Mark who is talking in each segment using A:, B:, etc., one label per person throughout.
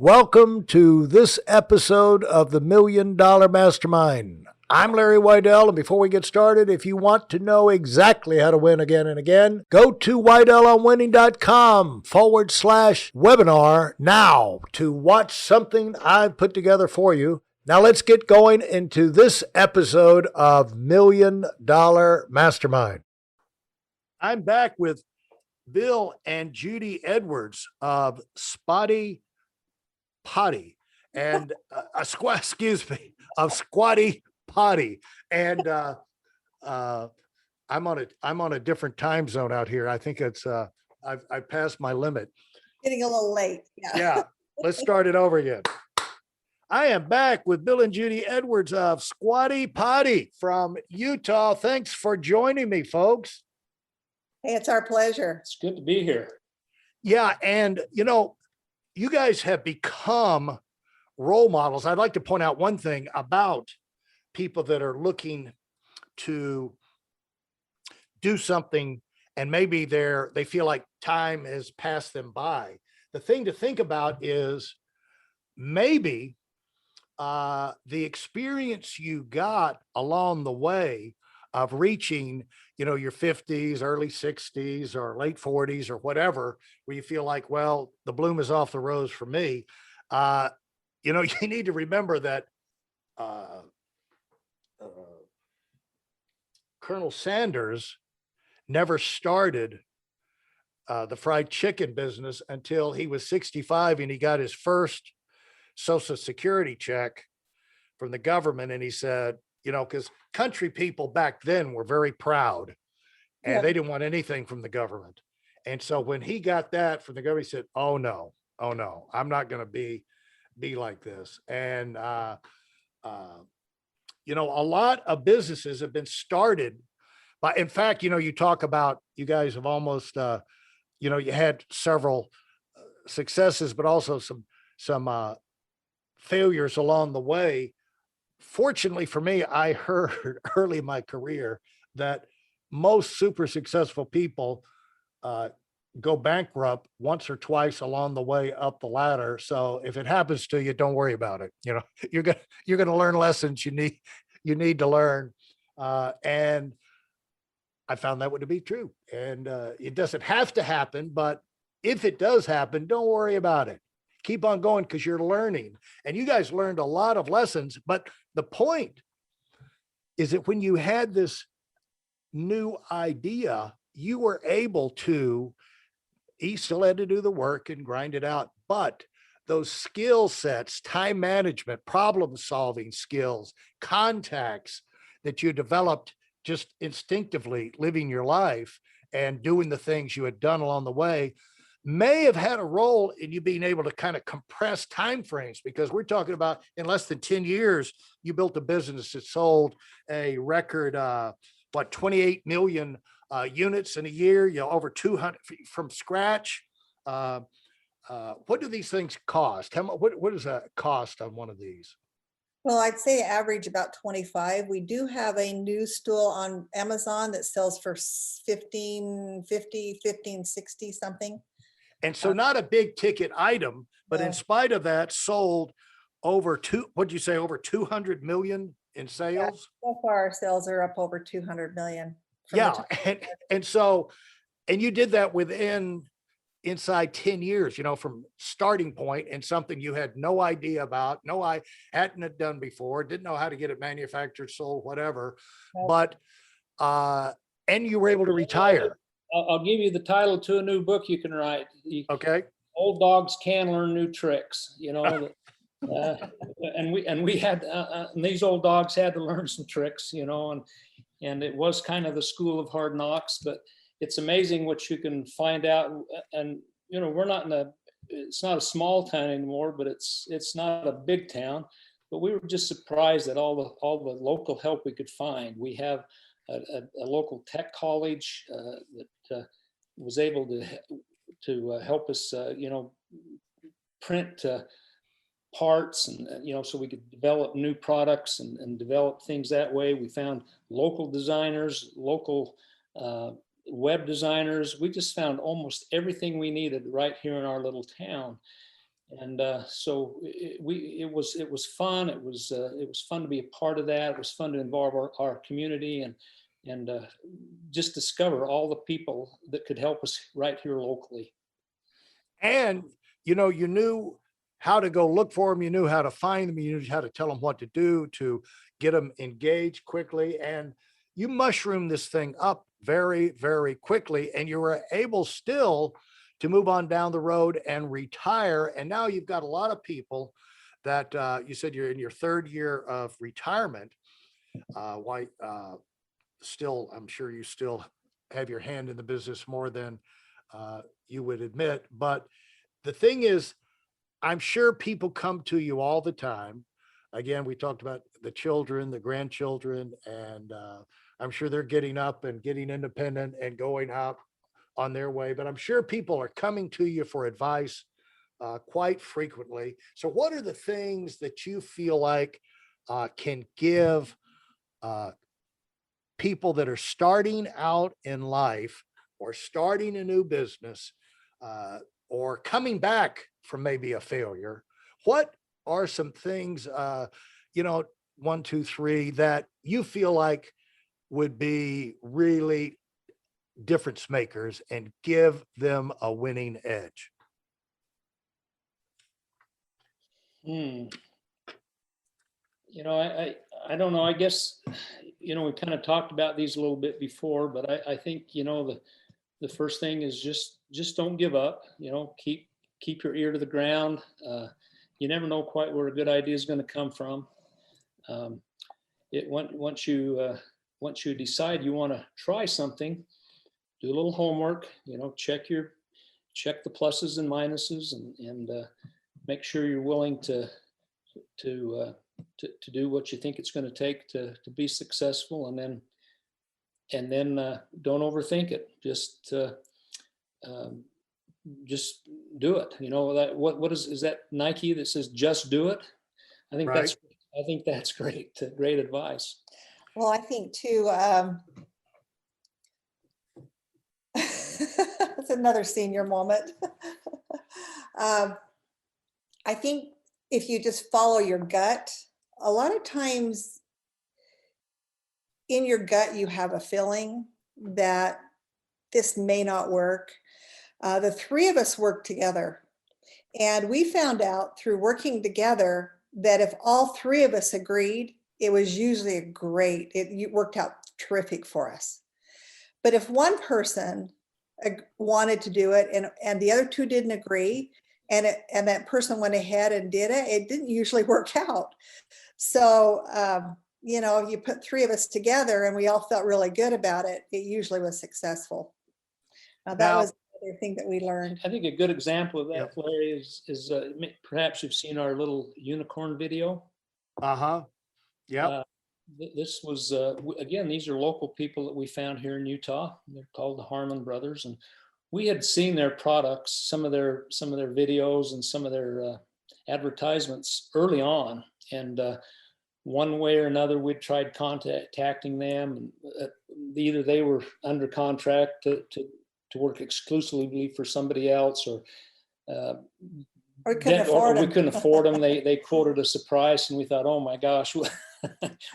A: Welcome to this episode of the $1 Million Mastermind. I'm Larry Weidel, and before we get started, if you want to know exactly how to win again and again, go to weidelonwinning.com/webinar now to watch something I've put together for you. Now let's get going into this episode of $1 Million Mastermind. I'm back with Bill and Judy Edwards of Squatty Potty and of Squatty Potty. And I'm on a different time zone out here. I think it's I've passed my limit.
B: Getting a little late.
A: Yeah. Let's start it over again. I am back with Bill and Judy Edwards of Squatty Potty from Utah. Thanks for joining me, folks.
B: Hey, it's our pleasure.
C: It's good to be here.
A: Yeah, and you guys have become role models. I'd like to point out one thing about people that are looking to do something and maybe they feel like time has passed them by. The thing to think about is maybe the experience you got along the way of reaching, your 50s, early 60s, or late 40s, or whatever, where you feel like, well, the bloom is off the rose for me. You need to remember that Colonel Sanders never started the fried chicken business until he was 65 and he got his first Social Security check from the government. And he said, because country people back then were very proud and they didn't want anything from the government. And so when he got that from the government, he said, oh no, I'm not going to be like this. And, a lot of businesses have been started by, in fact, you talk about, you guys have almost, you had several successes, but also some failures along the way. Fortunately for me, I heard early in my career that most super successful people go bankrupt once or twice along the way up the ladder. So if it happens to you, don't worry about it. You're gonna learn lessons you need to learn. And I found that would be true. And it doesn't have to happen, but if it does happen, don't worry about it. Keep on going because you're learning. And you guys learned a lot of lessons. But the point is that when you had this new idea, you were able to, he still had to do the work and grind it out. But those skill sets, time management, problem solving skills, contacts that you developed just instinctively living your life and doing the things you had done along the way may have had a role in you being able to kind of compress timeframes, because we're talking about in less than 10 years, you built a business that sold a record, 28 million units in a year, over 200 from scratch. What do these things cost? What does that cost on one of these?
B: Well, I'd say average about 25. We do have a new stool on Amazon that sells for 1550, 1560 something.
A: And so not a big ticket item, but in spite of that, sold over 200 million in sales?
B: Yeah, so far our sales are up over 200 million.
A: Yeah. And you did that inside 10 years, from starting point, and something you had no idea about, I hadn't done before, didn't know how to get it manufactured, sold, whatever. But, and you were able to retire.
C: I'll give you the title to a new book you can write.
A: Okay.
C: Old dogs can learn new tricks, and we had, and these old dogs had to learn some tricks, and it was kind of the school of hard knocks, but it's amazing what you can find out. And, we're not it's not a small town anymore, but it's not a big town, but we were just surprised at all the local help we could find. We have a local tech college that was able to help us, print parts and, so we could develop new products and develop things that way. We found local designers, local web designers. We just found almost everything we needed right here in our little town. And so it was fun. It was fun to be a part of that. It was fun to involve our community and just discover all the people that could help us right here locally.
A: And, you know, you knew how to go look for them. You knew how to find them. You knew how to tell them what to do to get them engaged quickly. And you mushroomed this thing up very, very quickly. And you were able still to move on down the road and retire. And now you've got a lot of people that you said you're in your third year of retirement. Why still, I'm sure you still have your hand in the business more than you would admit. But the thing is, I'm sure people come to you all the time. Again, we talked about the children, the grandchildren, and I'm sure they're getting up and getting independent and going out on their way. But I'm sure people are coming to you for advice quite frequently. So what are the things that you feel like can give people that are starting out in life or starting a new business or coming back from maybe a failure? What are some things, you know, 1, 2, 3 that you feel like would be really difference makers and give them a winning edge?
C: You know, I don't know. I guess, you know, we kind of talked about these a little bit before, but I think, you know, the first thing is just don't give up. You know, keep your ear to the ground. You never know quite where a good idea is going to come from. Once you decide you want to try something, do a little homework. You know, check the pluses and minuses, and make sure you're willing to do what you think it's going to take to be successful, and then don't overthink it. Just do it. You know, that what is that Nike that says just do it? I think
A: Right.
C: that's great. Great advice.
B: Well, I think too, that's another senior moment. I think if you just follow your gut, a lot of times in your gut, you have a feeling that this may not work. The three of us worked together, and we found out through working together that if all three of us agreed, it was usually great. It worked out terrific for us. But if one person wanted to do it and the other two didn't agree, and that person went ahead and did it, it didn't usually work out. So, you know, if you put three of us together and we all felt really good about it, it usually was successful. That
A: Now-
B: was the thing that we learned.
C: I think a good example of that,
A: Yep.
C: Larry, is perhaps you've seen our little unicorn video.
A: Uh-huh. Yeah.
C: This was, again, these are local people that we found here in Utah. They're called the Harmon Brothers. And we had seen their products, some of their videos and some of their advertisements early on. And one way or another, we'd tried contacting them. And either they were under contract to work exclusively for somebody else, or
B: We couldn't afford
C: we
B: them.
C: couldn't afford them. They quoted us a price, and we thought, oh my gosh,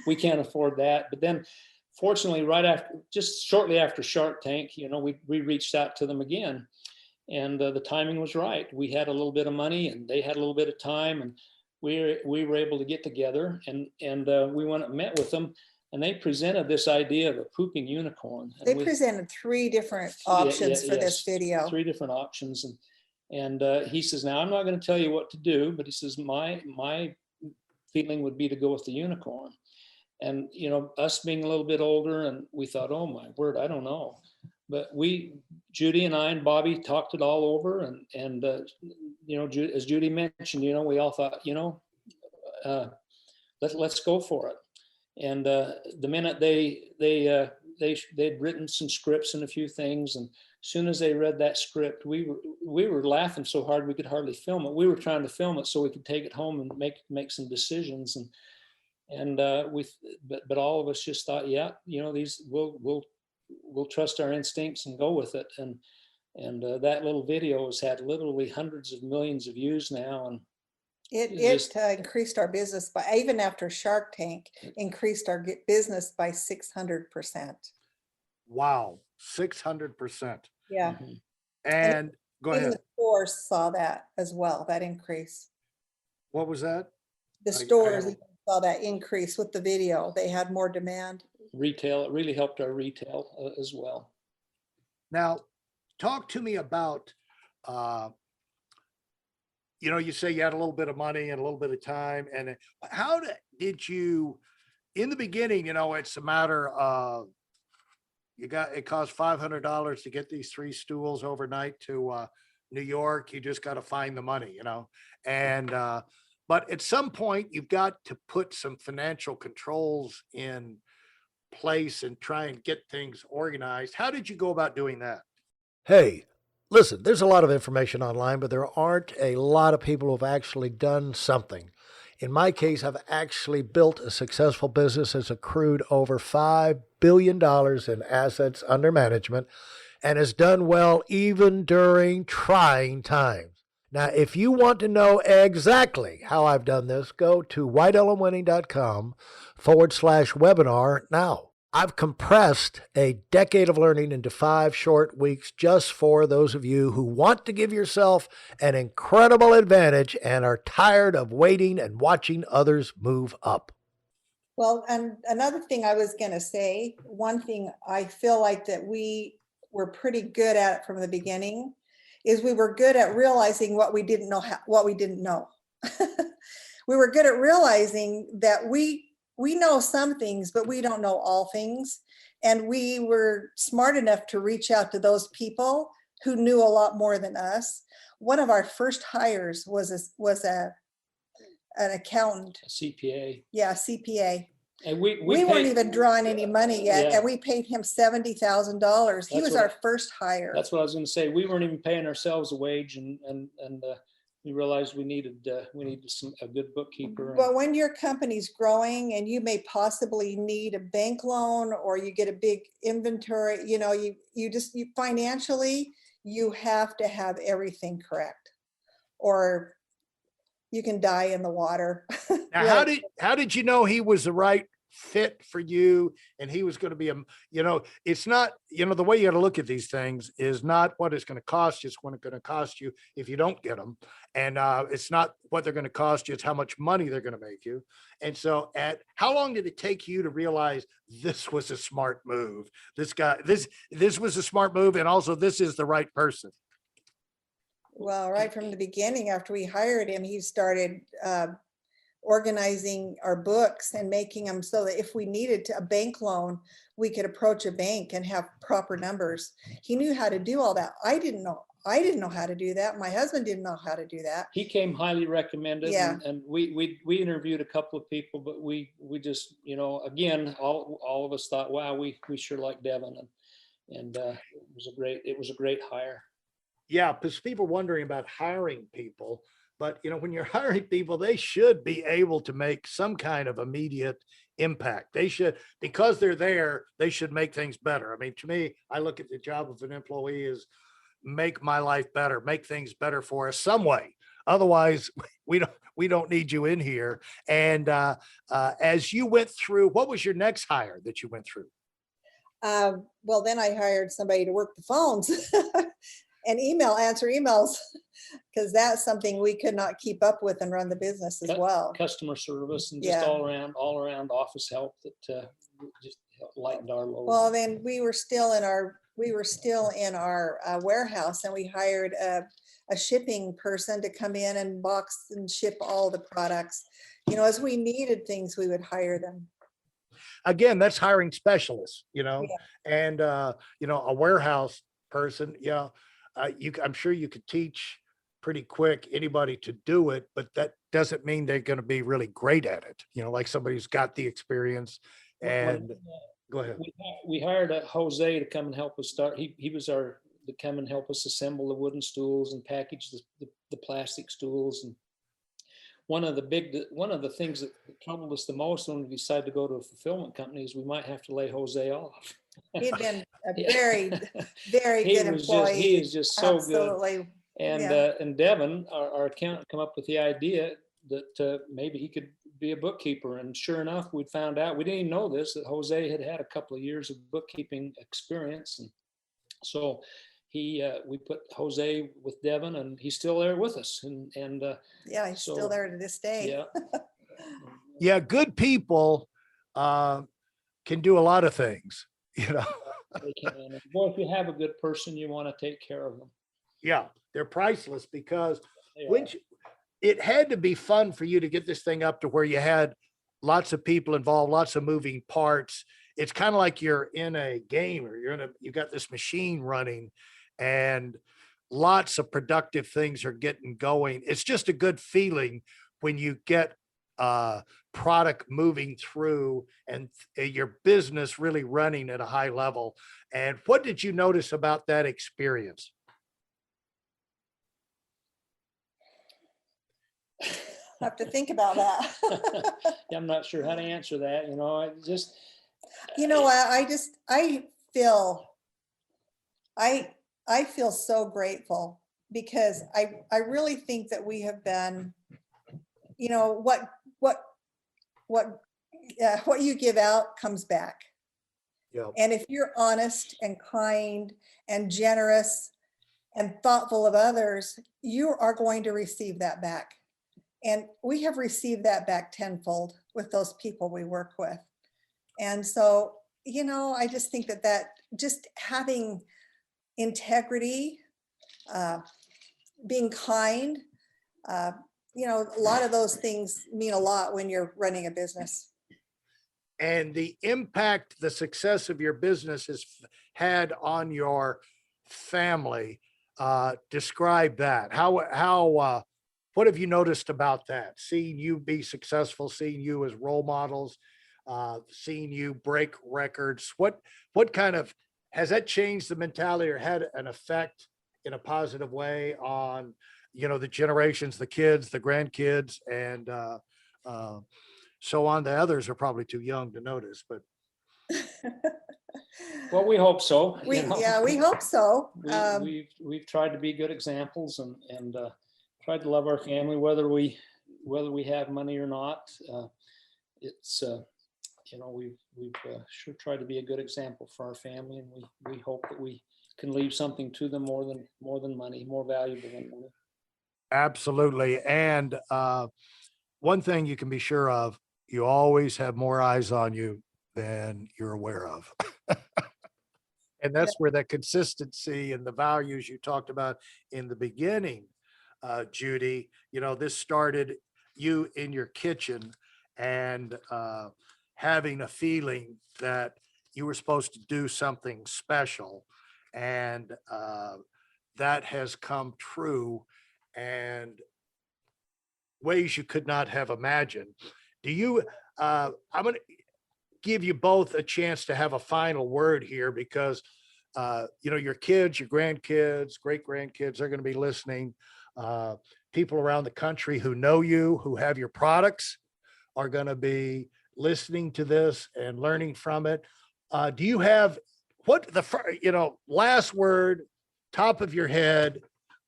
C: we can't afford that. But then, fortunately, just shortly after Shark Tank, you know, we reached out to them again, and the timing was right. We had a little bit of money, and they had a little bit of time, and we were able to get together, and we went and met with them, and they presented this idea of a pooping unicorn.
B: They presented three different options for this video.
C: 3 different options, and he says, now I'm not going to tell you what to do, but he says my feeling would be to go with the unicorn. And you know, us being a little bit older, and we thought, oh my word, I don't know. But Judy and I and Bobby talked it all over, and you know, as Judy mentioned, you know, we all thought, you know, let's go for it. And the minute they'd written some scripts and a few things, and as soon as they read that script, we were laughing so hard we could hardly film it. We were trying to film it so we could take it home and make some decisions, and but all of us just thought, yeah, you know, we'll trust our instincts and go with it. And that little video has had literally hundreds of millions of views now. And
B: It
C: just-
B: increased our business by, even after Shark Tank, increased our business by 600%.
A: Wow, 600%.
B: Yeah.
C: Mhm.
A: And go
B: Even
A: ahead.
B: the stores saw that as well, that increase.
A: What was that?
B: The
A: I
B: stores
A: haven't-
B: even saw that increase with the video. They had more demand.
C: Retail, it really helped our retail as well.
A: Now, talk to me about, uh, you say you had a little bit of money and a little bit of time, and how did you, in the beginning, it's a matter of, it cost $500 to get these 3 stools overnight to New York. You just got to find the money, and, but at some point you've got to put some financial controls in place and try and get things organized. How did you go about doing that? Hey, listen, there's a lot of information online, but there aren't a lot of people who've actually done something. In my case, I've actually built a successful business that's accrued over $5 billion in assets under management and has done well even during trying times. Now, if you want to know exactly how I've done this, go to whitelmwinning.com/webinar now. I've compressed a decade of learning into 5 short weeks just for those of you who want to give yourself an incredible advantage and are tired of waiting and watching others move up.
B: Well, and another thing I was going to say, one thing I feel like that we were pretty good at from the beginning is we were good at realizing what we didn't know, what we didn't know. We were good at realizing that we know some things, but we don't know all things. And we were smart enough to reach out to those people who knew a lot more than us. One of our first hires was an accountant.
C: A CPA.
B: Yeah, CPA.
C: And we
B: We weren't even drawing any money yet,
C: Yeah.
B: and we paid him $70,000. He
C: That's
B: was
C: what-
B: our first hire.
C: That's what I was going to say. We weren't even paying ourselves a wage, and we realized we needed a good bookkeeper.
B: But when your company's growing and you may possibly need a bank loan or you get a big inventory, you financially, you have to have everything correct, or you can die in the water.
A: Now, how did you know he was the right fit for you and he was going to be it's not, the way you got to look at these things is not what it's going to cost you, it's what it's going to cost you if you don't get them. And it's not what they're going to cost you, it's how much money they're going to make you. And so how long did it take you to realize this was a smart move? This was a smart move. And also this is the right person.
B: Well, right from the beginning, after we hired him, he started organizing our books and making them so that if we needed a bank loan, we could approach a bank and have proper numbers. He knew how to do all that. I didn't know how to do that. My husband didn't know how to do that.
C: He came highly recommended.
B: Yeah.
C: And we interviewed a couple of people, but we just, again, all of us thought, wow, we sure like Devin, and it was a great hire.
A: Yeah, because people are wondering about hiring people, but when you're hiring people, they should be able to make some kind of immediate impact. They should, because they're there, they should make things better. I mean, to me, I look at the job of an employee as make my life better, make things better for us some way. Otherwise, we don't need you in here. And as you went through, what was your next hire that you went through?
B: Well, then I hired somebody to work the phones and answer emails, because that's something we could not keep up with and run the business as well.
C: Customer service and just
B: Yeah.
C: all around office help that just lightened our load.
B: Well, then we were still in our warehouse, and we hired a shipping person to come in and box and ship all the products. As we needed things, we would hire them.
A: Again, that's hiring specialists,
B: Yeah.
A: and a warehouse person, I'm sure you could teach pretty quick anybody to do it, but that doesn't mean they're going to be really great at it. Like somebody who's got the experience. And go ahead.
C: We hired a Jose to come and help us start. He was to come and help us assemble the wooden stools and package the plastic stools. And one of the things that troubled us the most when we decided to go to a fulfillment company is we might have to lay Jose off.
B: He'd been a
C: Yeah.
B: very, very
C: He
B: good
C: was
B: employee.
C: he is just so good.
B: Absolutely.
C: And
B: Yeah.
C: and Devin, our accountant, come up with the idea that maybe he could be a bookkeeper. And sure enough, we'd found out, we didn't even know this, that Jose had had a couple of years of bookkeeping experience. And so we put Jose with Devin, and he's still there with us. And
B: Yeah, he's
C: so,
B: still there to this day.
C: yeah.
A: Yeah, good people can do a lot of things, you know.
C: They can. And boy, if you have a good person, you want to take care of them.
A: Yeah, they're priceless because
C: They
A: when
C: are.
A: it had to be fun for you to get this thing up to where you had lots of people involved, lots of moving parts. It's kind of like you're in a game, or you got this machine running, and lots of productive things are getting going. It's just a good feeling when you get product moving through and your business really running at a high level. And what did you notice about that experience?
B: I have to think about that.
C: Yeah, I'm not sure how to answer that. I just,
B: You know what? I feel so grateful because I really think that we have been, what you give out comes back.
A: Yeah.
B: And if you're honest and kind and generous and thoughtful of others, you are going to receive that back. And we have received that back tenfold with those people we work with. And so, I just think that just having integrity, being kind, a lot of those things mean a lot when you're running a business.
A: And the impact the success of your business has had on your family, describe that. What have you noticed about that? Seeing you be successful, seeing you as role models, seeing you break records. What kind of, has that changed the mentality or had an effect in a positive way on, the generations, the kids, the grandkids, and so on? The others are probably too young to notice, but
C: well, we hope so.
B: Yeah, we hope so.
C: We've tried to be good examples and tried to love our family, whether we have money or not. It's we've sure tried to be a good example for our family, and we hope that we can leave something to them more than money, more valuable than money.
A: absolutely. And one thing you can be sure of, you always have more eyes on you than you're aware of. And that's where that consistency and the values you talked about in the beginning, Judy, this started you in your kitchen and having a feeling that you were supposed to do something special. And that has come true and ways you could not have imagined. I'm going to give you both a chance to have a final word here because, your kids, your grandkids, great grandkids are going to be listening. People around the country who know you, who have your products, are going to be listening to this and learning from it. Do you have last word, top of your head,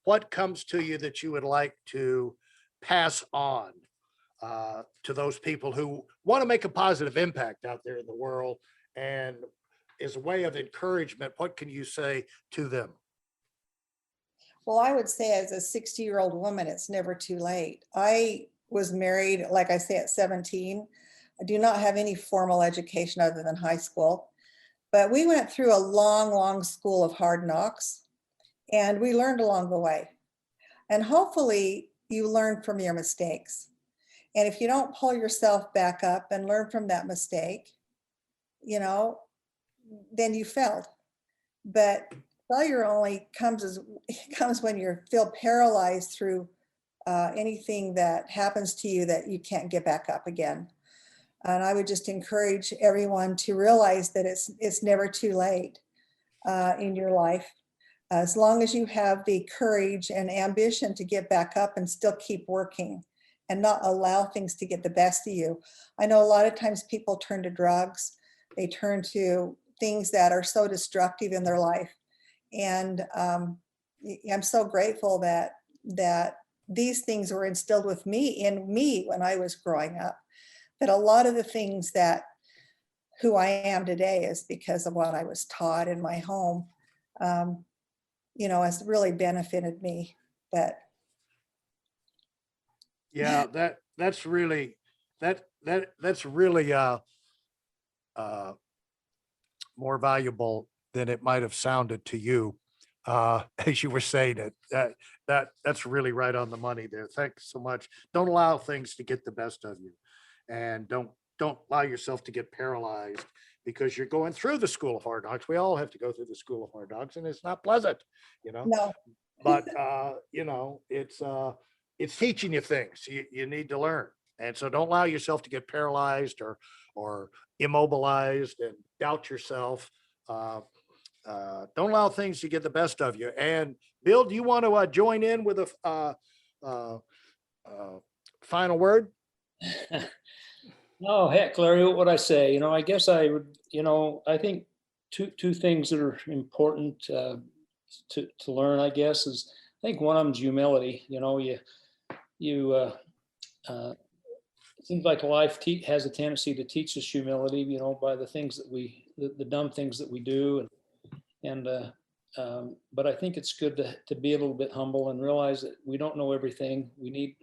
A: what comes to you that you would like to pass on to those people who want to make a positive impact out there in the world? And as a way of encouragement, what can you say to them?
B: Well, I would say as a 60-year-old woman, it's never too late. I was married, like I say, at 17. I do not have any formal education other than high school, but we went through a long, long school of hard knocks and we learned along the way. And hopefully you learn from your mistakes. And if you don't pull yourself back up and learn from that mistake, then you failed. But failure only comes when you feel paralyzed through anything that happens to you that you can't get back up again. And I would just encourage everyone to realize that it's never too late in your life. As long as you have the courage and ambition to get back up and still keep working and not allow things to get the best of you. I know a lot of times people turn to drugs, they turn to things that are so destructive in their life. And I'm so grateful that these things were instilled in me when I was growing up. That a lot of the things that who I am today is because of what I was taught in my home, has really benefited me. But
A: Yeah, that's really more valuable than it might have sounded to you. As you were saying it, that's really right on the money there. Thanks so much. Don't allow things to get the best of you, and don't allow yourself to get paralyzed because you're going through the school of hard knocks. We all have to go through the school of hard knocks, and it's not pleasant,
B: no,
A: but it's teaching you things you need to learn. And so don't allow yourself to get paralyzed or immobilized and doubt yourself. Don't allow things to get the best of you. And Bill, do you want to join in with a final word?
C: No, heck, Larry, what would I say? I guess I would, I think two things that are important to learn, I guess, is I think one of them is humility. It seems like life has a tendency to teach us humility, by the things that the dumb things that we do. But I think it's good to be a little bit humble and realize that we don't know everything. We need,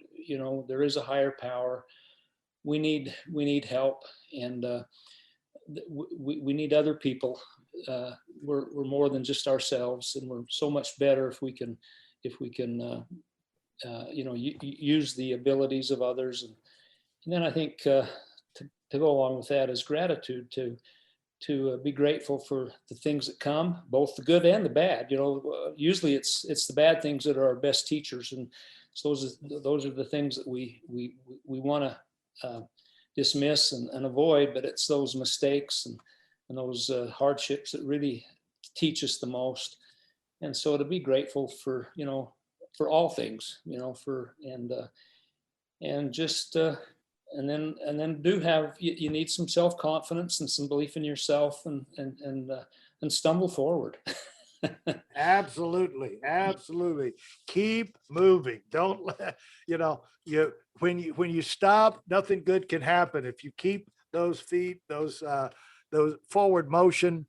C: there is a higher power. We need help, and we need other people. We're more than just ourselves, and we're so much better if we can use the abilities of others. And then I think to go along with that is gratitude, to be grateful for the things that come, both the good and the bad. Usually it's the bad things that are our best teachers, and so those are the things that we want to dismiss and avoid. But it's those mistakes and those hardships that really teach us the most. And so to be grateful for all things, and then do have, you need some self-confidence and some belief in yourself, and stumble forward.
A: Absolutely. Keep moving. Don't let, when you stop, nothing good can happen. If you keep those feet, those forward motion,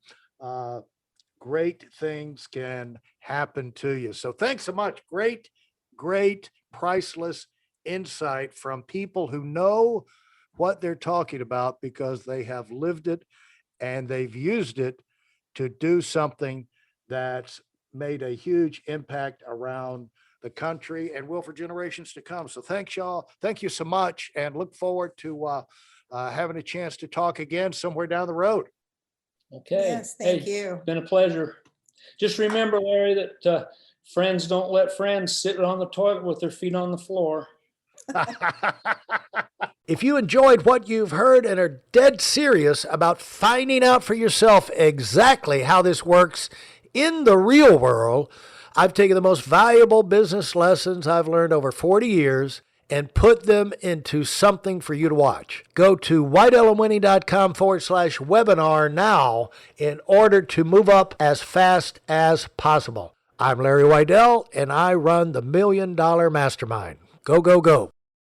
A: great things can happen to you. So thanks so much. Great, priceless insight from people who know what they're talking about because they have lived it and they've used it to do something that's made a huge impact around the country and will for generations to come. So thanks, y'all. Thank you so much, and look forward to having a chance to talk again somewhere down the road.
C: Okay.
B: Yes, thank you.
C: It's been a pleasure. Just remember, Larry, that friends don't let friends sit on the toilet with their feet on the floor.
A: If you enjoyed what you've heard and are dead serious about finding out for yourself exactly how this works in the real world, I've taken the most valuable business lessons I've learned over 40 years and put them into something for you to watch. Go to whiteelementing.com/webinar now in order to move up as fast as possible. I'm Larry Weidel, and I run the $1 Million Mastermind. Go, go, go.